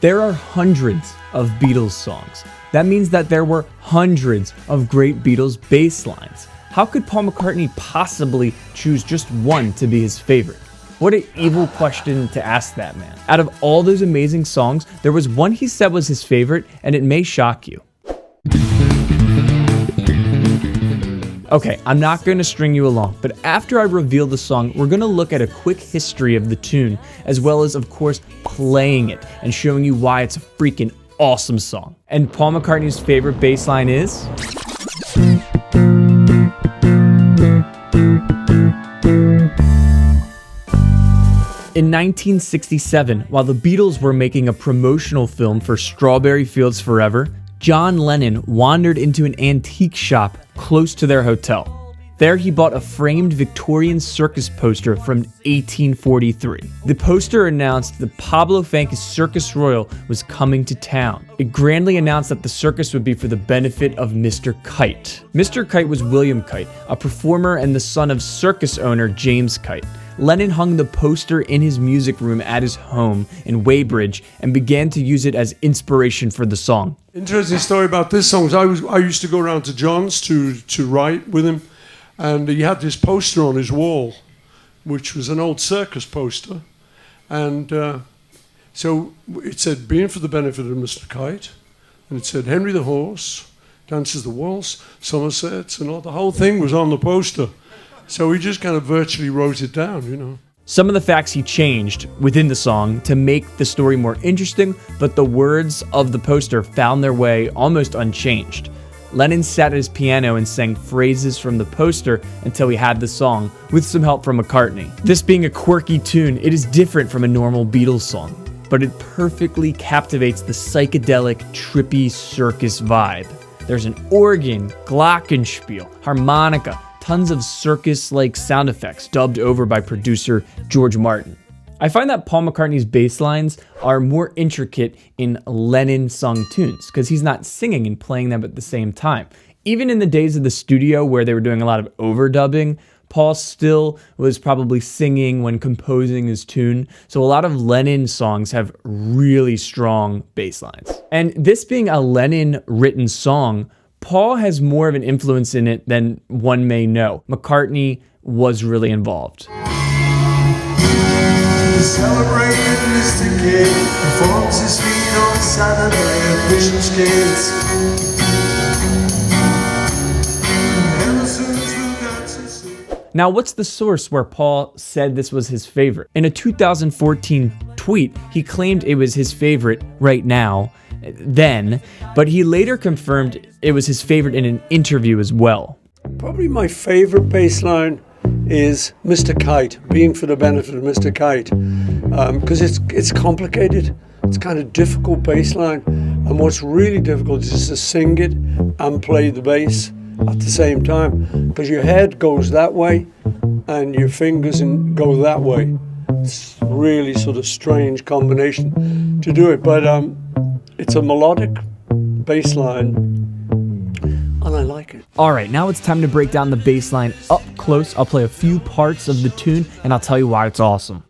There are hundreds of Beatles songs. That means that there were hundreds of great Beatles bass lines. How could Paul McCartney possibly choose just one to be his favorite? What an evil question to ask that man. Out of all those amazing songs, there was one he said was his favorite, and it may shock you. Okay, I'm not going to string you along, but after I reveal the song, we're going to look at a quick history of the tune, as well as, of course, playing it and showing you why it's a freaking awesome song. And Paul McCartney's favorite bass line is... In 1967, while the Beatles were making a promotional film for Strawberry Fields Forever, John Lennon wandered into an antique shop close to their hotel. There he bought a framed Victorian circus poster from 1843. The poster announced that Pablo Fanke's Circus Royal was coming to town. It grandly announced that the circus would be for the benefit of Mr. Kite. Mr. Kite was William Kite, a performer and the son of circus owner James Kite. Lennon hung the poster in his music room at his home in Weybridge and began to use it as inspiration for the song. Interesting story about this song is I used to go around to John's to write with him, and he had this poster on his wall, which was an old circus poster, and so it said, "Being for the benefit of Mr. Kite," and it said, "Henry the Horse dances the waltz, Somersets," and all the whole thing was on the poster. So he just kind of virtually wrote it down, you know. Some of the facts he changed within the song to make the story more interesting, but the words of the poster found their way almost unchanged. Lennon sat at his piano and sang phrases from the poster until he had the song, with some help from McCartney. This being a quirky tune, it is different from a normal Beatles song, but it perfectly captivates the psychedelic, trippy circus vibe. There's an organ, glockenspiel, harmonica, tons of circus-like sound effects dubbed over by producer George Martin. I find that Paul McCartney's bass lines are more intricate in Lennon-sung tunes because he's not singing and playing them at the same time. Even in the days of the studio where they were doing a lot of overdubbing, Paul still was probably singing when composing his tune, so a lot of Lennon songs have really strong bass lines. And this being a Lennon-written song, Paul has more of an influence in it than one may know. McCartney was really involved. Celebrating Mr. Kid performs his feet on Saturday at Bishopsgate. Now, what's the source where Paul said this was his favorite? In a 2014 tweet, he claimed it was his favorite right now, then, but he later confirmed it was his favorite in an interview as well. Probably my favorite bass line is Mr. Kite, Being for the Benefit of Mr. Kite, because it's complicated. It's kind of difficult bass line, and what's really difficult is to sing it and play the bass at the same time, because your head goes that way and your fingers go that way. It's really sort of strange combination to do it, but it's a melodic bass line, and I like it. All right, now it's time to break down the bass line up close. I'll play a few parts of the tune, and I'll tell you why it's awesome.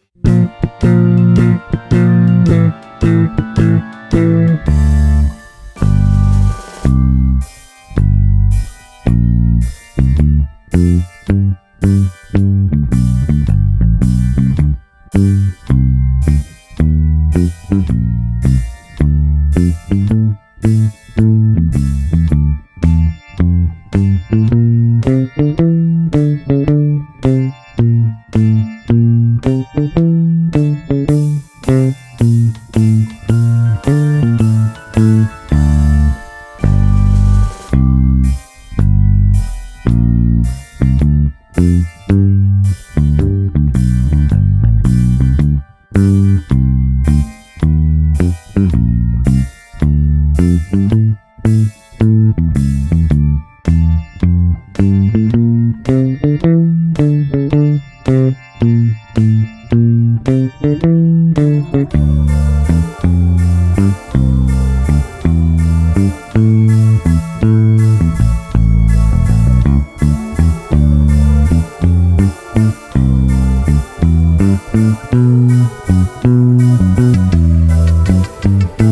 Are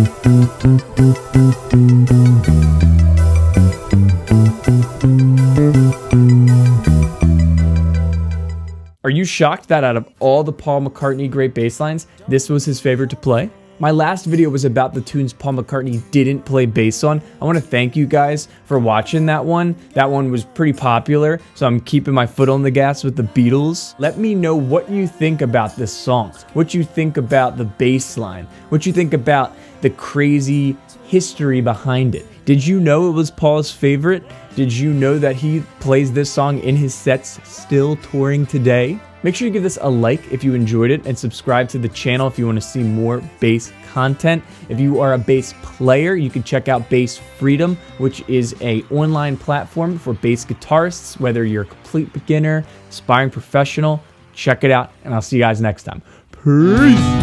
you shocked that out of all the Paul McCartney great bass lines, this was his favorite to play? My last video was about the tunes Paul McCartney didn't play bass on. I want to thank you guys for watching that one. That one was pretty popular, so I'm keeping my foot on the gas with the Beatles. Let me know what you think about this song, what you think about the bass line, what you think about the crazy history behind it. Did you know it was Paul's favorite? Did you know that he plays this song in his sets still touring today? Make sure you give this a like if you enjoyed it and subscribe to the channel if you want to see more bass content. If you are a bass player, you can check out Bass Freedom, which is an online platform for bass guitarists, whether you're a complete beginner, aspiring professional. Check it out, and I'll see you guys next time. Peace!